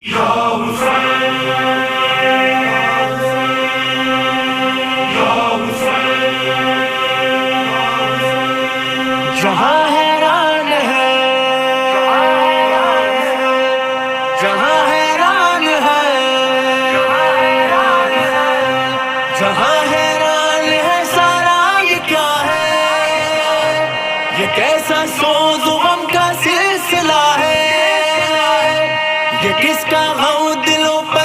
یا حسین یا حسین، جہاں حیران ہے، جہاں حیران ہے، جہاں حیران ہے سارا یہ کیا ہے، یہ کیسا سوز و غم کا سلسلہ ہے، یہ کس کا غم دلوں پر